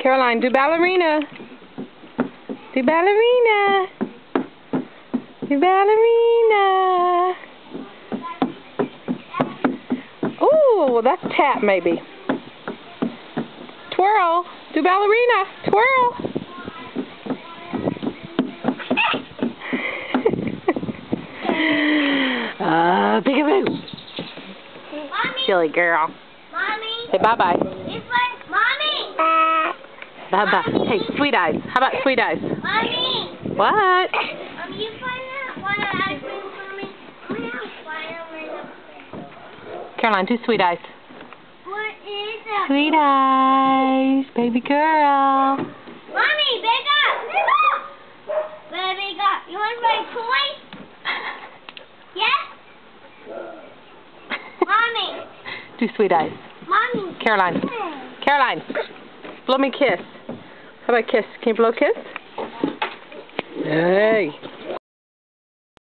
Caroline, do ballerina. Do ballerina. Do ballerina. Ooh, that's tap maybe. Twirl. Do ballerina. Twirl. Peekaboo. Silly girl. Mommy. Say bye-bye. It's like, Mommy. Bye-bye. Hey, Sweet Eyes. How about Sweet Eyes? Mommy. What? You find out what ice cream for me? We have Spider-Man. Caroline, do Sweet Eyes. What is it? Sweet Eyes, baby girl. Mommy, big up. Big up. Baby up. You want my toy? Yes? Mommy. Do Sweet Eyes. Mommy. Caroline. Caroline, blow me a kiss. How about a kiss? Can you blow a kiss?